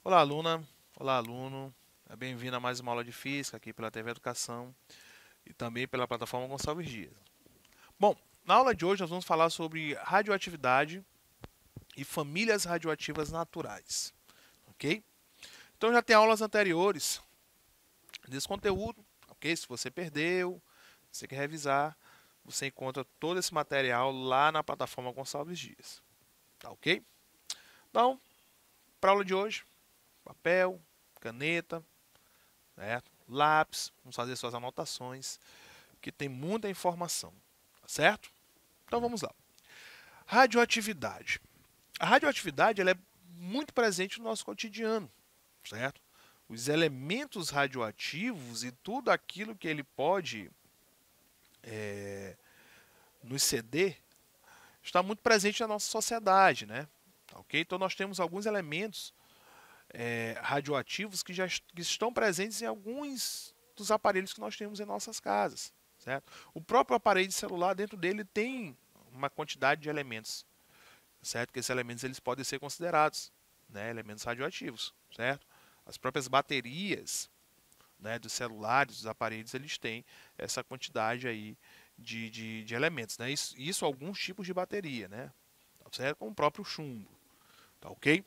Olá, aluna. Olá, aluno. Bem-vindo a mais uma aula de Física aqui pela TV Educação e também pela plataforma Gonçalves Dias. Bom, na aula de hoje nós vamos falar sobre radioatividade e famílias radioativas naturais, ok? Então já tem aulas anteriores desse conteúdo, ok? Se você perdeu, você quer revisar, você encontra todo esse material lá na plataforma Gonçalves Dias, tá ok? Então, para a aula de hoje, papel, caneta, certo? Lápis, vamos fazer suas anotações, que tem muita informação, tá certo? Então vamos lá. Radioatividade. A radioatividade ela é muito presente no nosso cotidiano, certo? Os elementos radioativos e tudo aquilo que ele pode nos ceder está muito presente na nossa sociedade, né? Ok? Então nós temos alguns elementos radioativos que estão presentes em alguns dos aparelhos que nós temos em nossas casas, certo? O próprio aparelho celular, dentro dele, tem uma quantidade de elementos, certo? Que esses elementos eles podem ser considerados, né, elementos radioativos, certo? As próprias baterias, né, dos celulares, dos aparelhos, eles têm essa quantidade aí de elementos, né? Isso alguns tipos de bateria, né? Tá certo? Como o próprio chumbo, tá ok?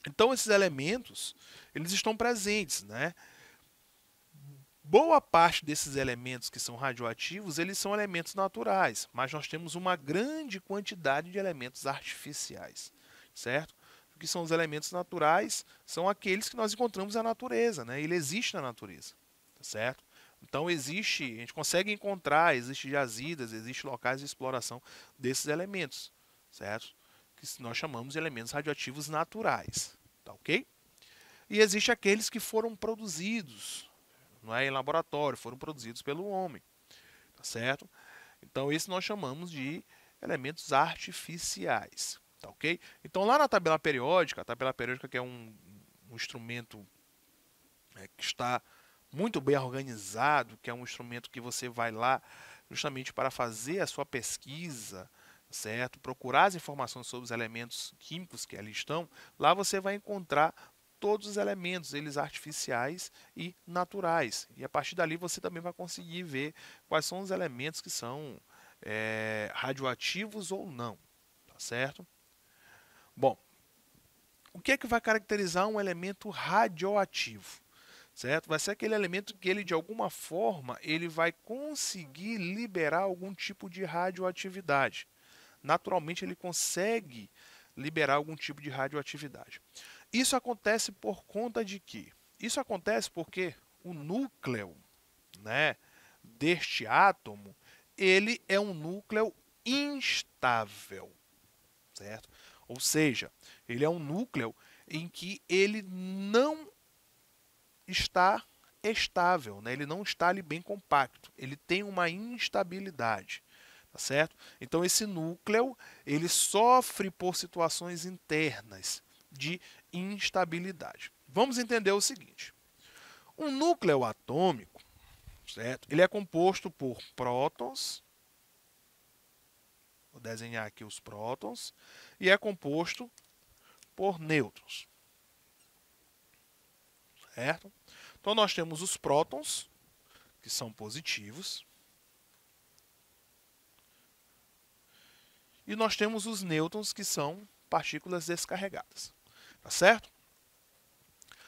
Então esses elementos, eles estão presentes, né? Boa parte desses elementos que são radioativos, eles são elementos naturais, mas nós temos uma grande quantidade de elementos artificiais, certo? O que são os elementos naturais? São aqueles que nós encontramos na natureza, né? Ele existe na natureza, tá certo? Então existe, a gente consegue encontrar, existe jazidas, existe locais de exploração desses elementos, certo? Que nós chamamos de elementos radioativos naturais, tá ok? E existe aqueles que foram produzidos, não é em laboratório, foram produzidos pelo homem, tá certo? Então esse nós chamamos de elementos artificiais, tá ok? Então lá na tabela periódica, a tabela periódica que é um instrumento que está muito bem organizado, que é um instrumento que você vai lá justamente para fazer a sua pesquisa, certo? Procurar as informações sobre os elementos químicos que ali estão, lá você vai encontrar todos os elementos, eles artificiais e naturais. E a partir dali você também vai conseguir ver quais são os elementos que são radioativos ou não, tá certo? Bom, o que é que vai caracterizar um elemento radioativo? Certo? Vai ser aquele elemento que ele de alguma forma ele vai conseguir liberar algum tipo de radioatividade. Naturalmente ele consegue liberar algum tipo de radioatividade. Isso acontece por conta de quê? Isso acontece porque o núcleo, né, deste átomo, ele é um núcleo instável, certo? Ou seja, ele é um núcleo em que ele não está estável, né? Ele não está ali bem compacto, ele tem uma instabilidade, tá certo? Então esse núcleo ele sofre por situações internas de instabilidade. Vamos entender o seguinte: um núcleo atômico, certo? Ele é composto por prótons, vou desenhar aqui os prótons, e é composto por nêutrons, certo? Então nós temos os prótons, que são positivos, e nós temos os nêutrons, que são partículas descarregadas, tá certo?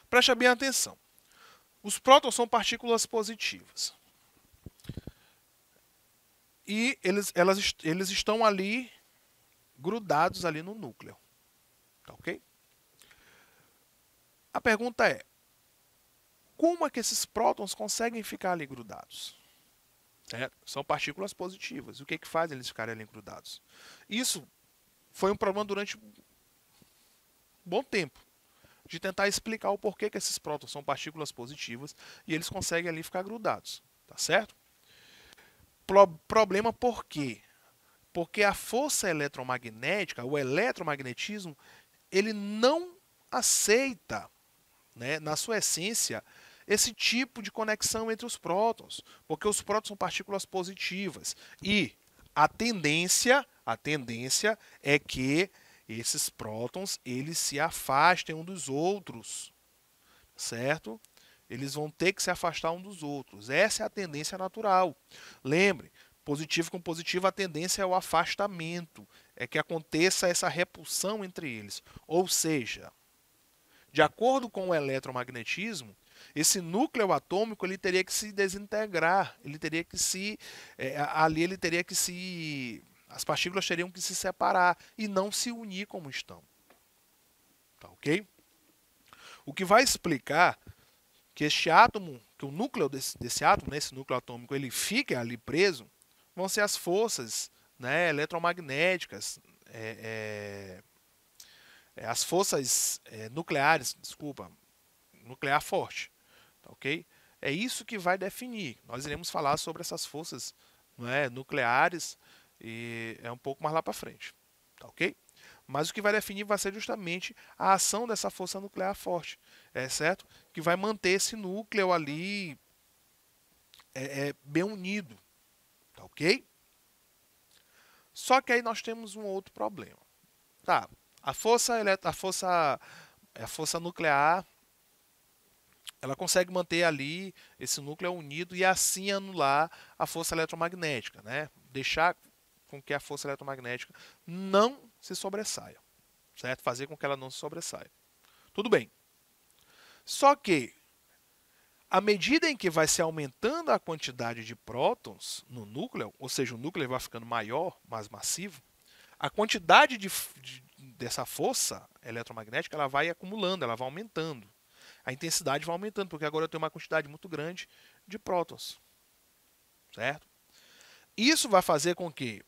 Preste bem atenção. Os prótons são partículas positivas. E eles estão ali, grudados ali no núcleo, tá ok? A pergunta é, como é que esses prótons conseguem ficar ali grudados? São partículas positivas. O que que faz eles ficarem ali grudados? Isso foi um problema durante um bom tempo, de tentar explicar o porquê que esses prótons são partículas positivas e eles conseguem ali ficar grudados, tá certo? Problema por quê? Porque a força eletromagnética, o eletromagnetismo, ele não aceita, né, na sua essência, esse tipo de conexão entre os prótons, porque os prótons são partículas positivas e a tendência é que esses prótons eles se afastem um dos outros, certo? Eles vão ter que se afastar um dos outros. Essa é a tendência natural. Lembre, positivo com positivo, a tendência é o afastamento, é que aconteça essa repulsão entre eles. Ou seja, de acordo com o eletromagnetismo, esse núcleo atômico ele teria que se desintegrar, ele teria que ali ele teria que as partículas teriam que se separar e não se unir como estão. Tá ok? O que vai explicar que este átomo, que o núcleo desse átomo, né, esse núcleo atômico, ele fique ali preso, vão ser as forças, né, eletromagnéticas, as forças nucleares, desculpa, nuclear forte, tá ok? É isso que vai definir. Nós iremos falar sobre essas forças, né, nucleares e é um pouco mais lá para frente, tá ok? Mas o que vai definir vai ser justamente a ação dessa força nuclear forte, certo? Que vai manter esse núcleo ali bem unido, tá ok? Só que aí nós temos um outro problema. Tá, a força nuclear, ela consegue manter ali esse núcleo unido e assim anular a força eletromagnética, né? Deixar com que a força eletromagnética não se sobressaia, certo? Fazer com que ela não se sobressaia. Tudo bem. Só que, à medida em que vai se aumentando a quantidade de prótons no núcleo, ou seja, o núcleo vai ficando maior, mais massivo, a quantidade dessa força eletromagnética ela vai acumulando, ela vai aumentando. A intensidade vai aumentando, porque agora eu tenho uma quantidade muito grande de prótons. Certo? Isso vai fazer com que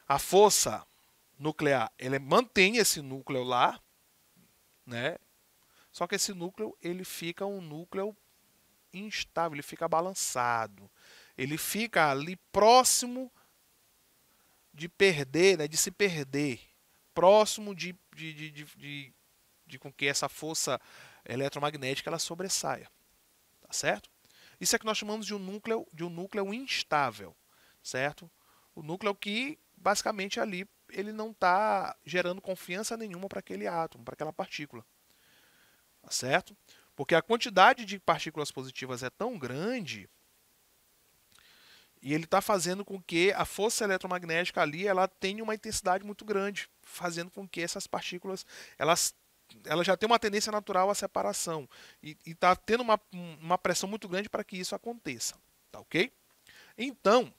a força nuclear ela mantenha esse núcleo lá, né? Só que esse núcleo ele fica um núcleo instável, ele fica balançado. Ele fica ali próximo de perder, né, de se perder, próximo de com que essa força eletromagnética ela sobressaia, tá certo? Isso é que nós chamamos de um núcleo instável, certo? O núcleo que basicamente ali ele não está gerando confiança nenhuma para aquele átomo, para aquela partícula, tá certo? Porque a quantidade de partículas positivas é tão grande e ele está fazendo com que a força eletromagnética ali ela tenha uma intensidade muito grande, fazendo com que essas partículas ela já tem uma tendência natural à separação e está tendo uma pressão muito grande para que isso aconteça, tá ok? Então,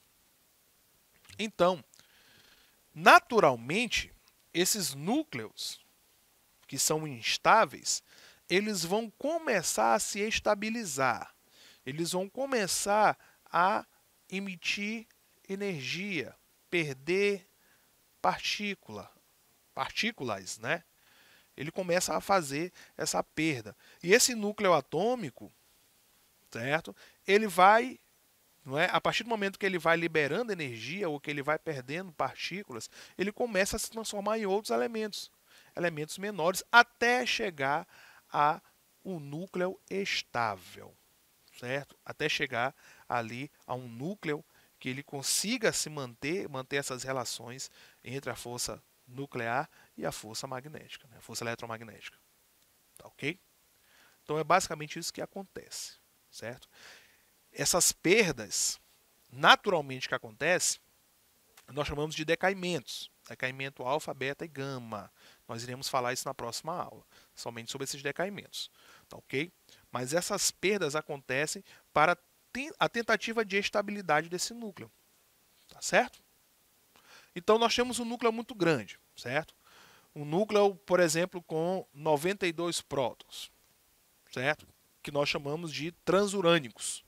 naturalmente, esses núcleos que são instáveis, eles vão começar a se estabilizar, eles vão começar a emitir energia, perder partículas, né? Ele começa a fazer essa perda. E esse núcleo atômico, certo? Ele vai, não é? A partir do momento que ele vai liberando energia ou que ele vai perdendo partículas, ele começa a se transformar em outros elementos menores, até chegar a um núcleo estável, certo? Até chegar ali a um núcleo que ele consiga se manter essas relações entre a força nuclear e a força magnética, né? A força eletromagnética. Tá ok? Então é basicamente isso que acontece, certo? Essas perdas, naturalmente que acontece, nós chamamos de decaimentos. Decaimento alfa, beta e gama. Nós iremos falar isso na próxima aula, somente sobre esses decaimentos. Tá ok? Mas essas perdas acontecem para a tentativa de estabilidade desse núcleo. Tá certo? Então nós temos um núcleo muito grande, certo? Um núcleo, por exemplo, com 92 prótons, certo? Que nós chamamos de transurânicos.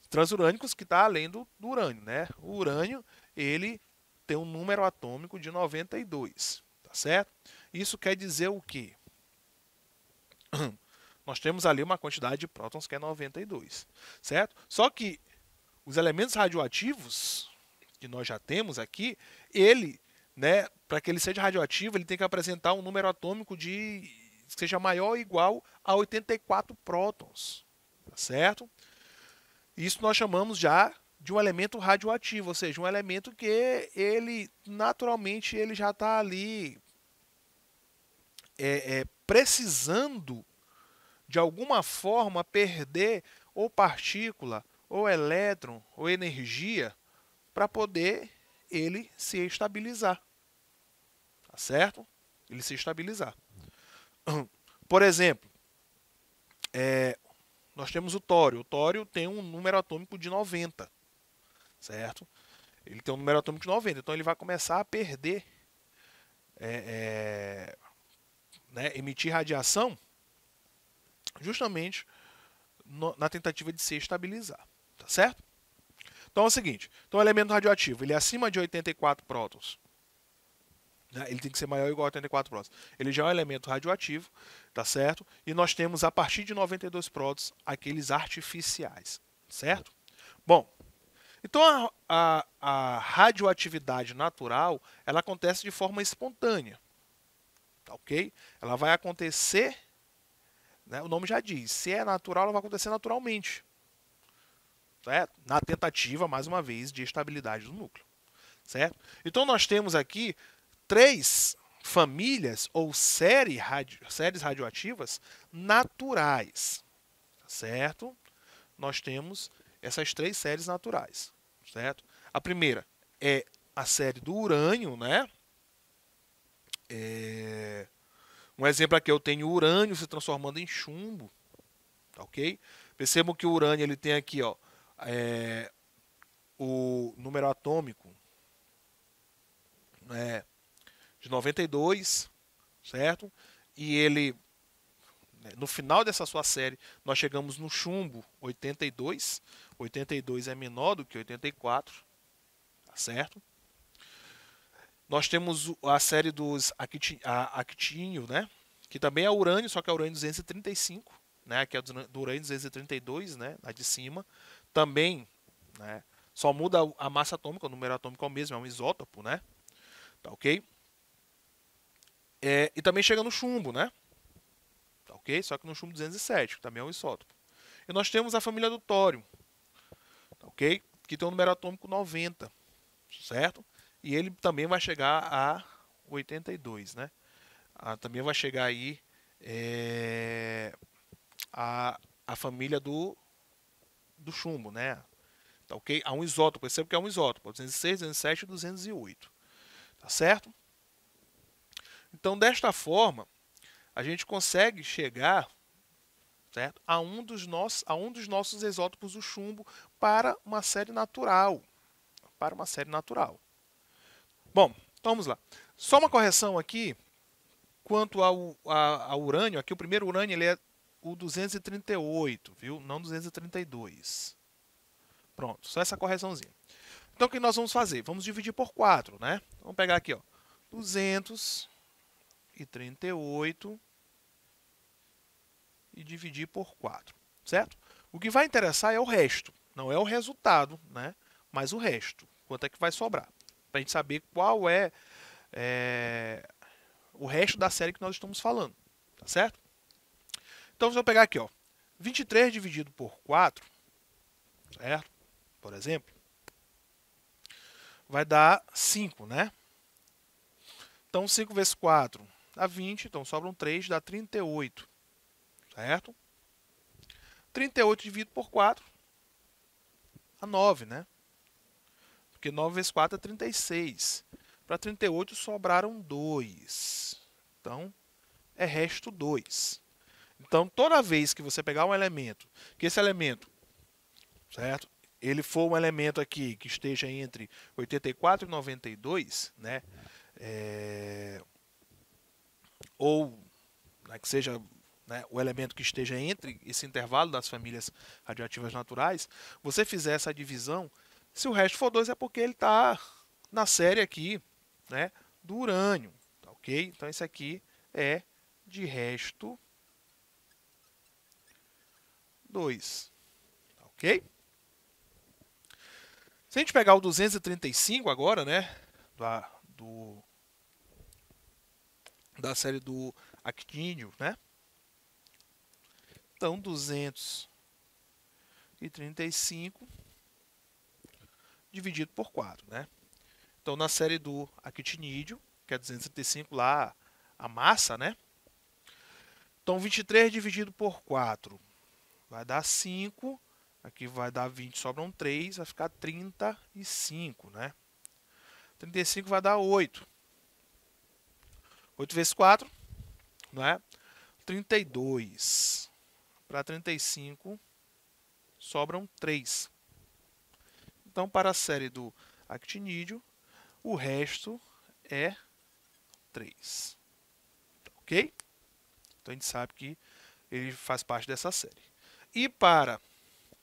Transurânicos que está além do urânio, né? O urânio, ele tem um número atômico de 92, tá certo? Isso quer dizer o quê? Nós temos ali uma quantidade de prótons que é 92, certo? Só que os elementos radioativos que nós já temos aqui, ele, né, para que ele seja radioativo, ele tem que apresentar um número atômico que seja maior ou igual a 84 prótons, certo? Isso nós chamamos já de um elemento radioativo, ou seja, um elemento que ele naturalmente ele já está ali precisando de alguma forma perder ou partícula, ou elétron, ou energia para poder ele se estabilizar, tá certo? Ele se estabilizar. Por exemplo, nós temos o tório. O tório tem um número atômico de 90, certo? Ele tem um número atômico de 90, então ele vai começar a perder, né, emitir radiação justamente na tentativa de se estabilizar, tá certo? Então é o seguinte, então o elemento radioativo, ele é acima de 84 prótons, né, ele tem que ser maior ou igual a 84 prótons. Ele já é um elemento radioativo, tá certo? E nós temos a partir de 92 prótons aqueles artificiais, certo? Bom, então a radioatividade natural, ela acontece de forma espontânea, tá ok? Ela vai acontecer, né, o nome já diz, se é natural, ela vai acontecer naturalmente, certo? Na tentativa, mais uma vez, de estabilidade do núcleo, certo? Então nós temos aqui 3 famílias ou séries radioativas naturais, certo? Nós temos essas 3 séries naturais, certo? A primeira é a série do urânio, né? Um exemplo aqui eu tenho urânio se transformando em chumbo, tá ok? Percebam que o urânio ele tem aqui, ó, o número atômico, né, de 92, certo? E ele, no final dessa sua série, nós chegamos no chumbo 82. 82 é menor do que 84, tá certo? Nós temos a série dos actínio, né? Que também é urânio, só que é urânio 235, né? Que é do urânio 232, né? A de cima. Também, né? Só muda a massa atômica, o número atômico é o mesmo, é um isótopo, né? Tá ok? E também chega no chumbo, né? Tá ok? Só que no chumbo 207, que também é um isótopo. E nós temos a família do tório, tá ok? Que tem um número atômico 90, certo? E ele também vai chegar a 82, né? Também vai chegar aí a família do chumbo, né? Tá ok? Há um isótopo, perceba que é um isótopo, 206, 207 e 208, tá certo? Então, desta forma, a gente consegue chegar, certo, a um dos nossos isótopos do chumbo para uma série natural, Bom, então vamos lá. Só uma correção aqui quanto ao urânio. Aqui o primeiro urânio ele é o 238, viu? Não 232. Pronto, só essa correçãozinha. Então o que nós vamos fazer? Vamos dividir por 4, né? Vamos pegar aqui, ó, 238 e dividir por 4, certo? O que vai interessar é o resto, não é o resultado, né? Mas o resto, quanto é que vai sobrar, para a gente saber qual é o resto da série que nós estamos falando, tá certo? Então, se eu pegar aqui, ó, 23 dividido por 4, certo? Por exemplo, vai dar 5, né? Então, 5 vezes 4 dá 20, então sobram 3, dá 38, certo? 38 dividido por 4 dá 9, né? Porque 9 vezes 4 é 36. Para 38 sobraram 2. Então, é resto 2. Então, toda vez que você pegar um elemento, que esse elemento, certo? Ele for um elemento aqui que esteja entre 84 e 92, né? Ou, né, que seja, né, o elemento que esteja entre esse intervalo das famílias radioativas naturais, você fizer essa divisão, se o resto for 2 é porque ele está na série aqui, né, do urânio, tá ok? Então esse aqui é de resto 2, tá ok? Se a gente pegar o 235 agora, né, da série do actínio, né? Então 235 e 35 dividido por 4, né? Então, na série do actinídeo, que é 235 lá, a massa, né? Então, 23 dividido por 4 vai dar 5. Aqui vai dar 20, sobram 3, vai ficar 35, né? 35 vai dar 8. 8 vezes 4, não é? 32. Para 35, sobram 3. Então, para a série do actinídeo, o resto é 3. Ok? Então, a gente sabe que ele faz parte dessa série. E para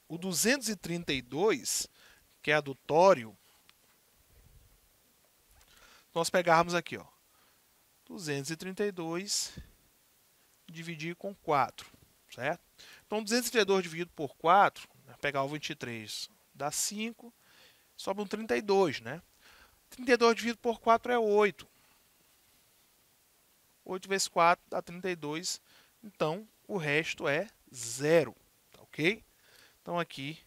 o 232, que é a do tório, nós pegarmos aqui, ó, 232 dividir com 4, certo? Então, 232 dividido por 4, pegar o 23, dá 5, sobra um 32, né? 32 dividido por 4 é 8. 8 vezes 4 dá 32, então o resto é 0, ok? Então aqui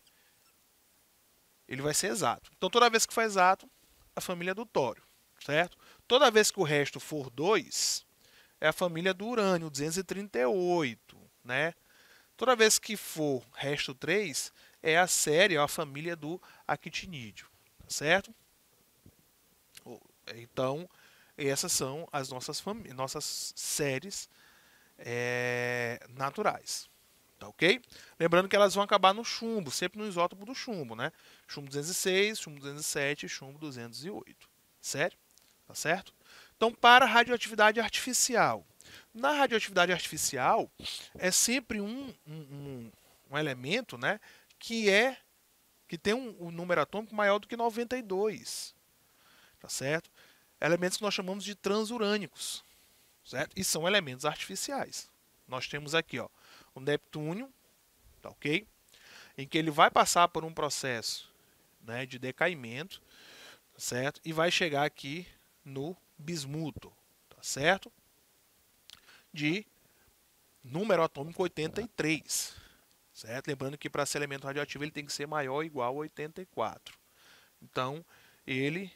ele vai ser exato. Então toda vez que for exato, a família do tório, certo? Toda vez que o resto for 2, é a família do urânio, 238, né? Toda vez que for resto 3, é a série, é a família do actinídeo, certo? Então, essas são as nossas séries naturais. Tá ok? Lembrando que elas vão acabar no chumbo, sempre no isótopo do chumbo, né? Chumbo 206, chumbo 207 e chumbo 208. Sério? Tá certo? Então, para a radioatividade artificial. Na radioatividade artificial, é sempre um elemento, né, que tem um número atômico maior do que 92. Tá certo? Elementos que nós chamamos de transurânicos, certo? E são elementos artificiais. Nós temos aqui, ó, o neptúnio, tá ok? Em que ele vai passar por um processo, né, de decaimento, tá certo? E vai chegar aqui no bismuto, tá certo? De número atômico 83, certo? Lembrando que para ser elemento radioativo ele tem que ser maior ou igual a 84. Então, ele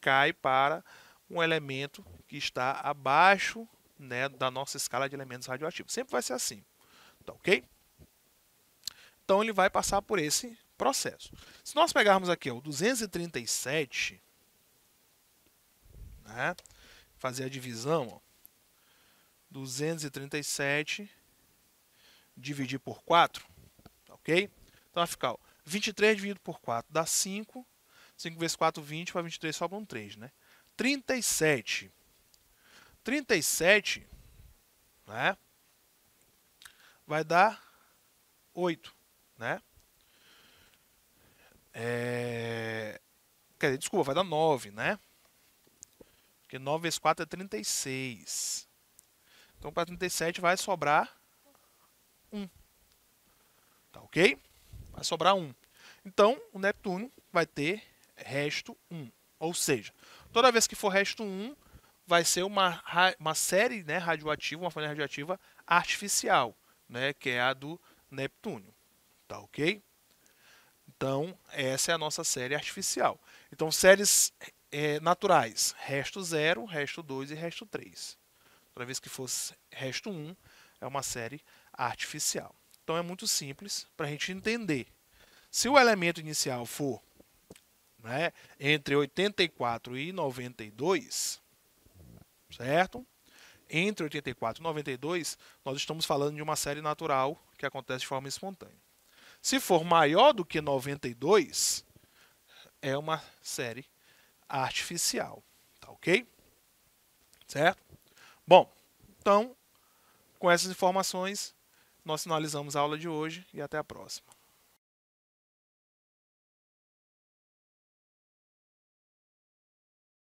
cai para um elemento que está abaixo, né, da nossa escala de elementos radioativos. Sempre vai ser assim, tá ok? Então ele vai passar por esse processo. Se nós pegarmos aqui ó, o 237, né, fazer a divisão, ó, 237 dividir por 4, tá ok? Então vai ficar ó, 23 dividido por 4 dá 5, 5 vezes 4, 20, para 23 sobram 3, né? 37. 37, né, vai dar 8, né? Quer dizer, desculpa, vai dar 9, né? Porque 9 vezes 4 é 36. Então, para 37 vai sobrar 1. Tá ok? Vai sobrar 1. Então, o Neptúnio vai ter resto 1. Ou seja, toda vez que for resto 1, vai ser uma série, né, radioativa, uma família radioativa artificial, né, que é a do Neptúnio. Tá ok? Então, essa é a nossa série artificial. Então, séries naturais, resto 0, resto 2 e resto 3. Toda vez que fosse resto 1, é uma série artificial. Então, é muito simples para a gente entender. Se o elemento inicial for, né, entre 84 e 92, certo? Entre 84 e 92, nós estamos falando de uma série natural que acontece de forma espontânea. Se for maior do que 92, é uma série artificial. Tá ok? Certo? Bom, então, com essas informações, nós finalizamos a aula de hoje e até a próxima.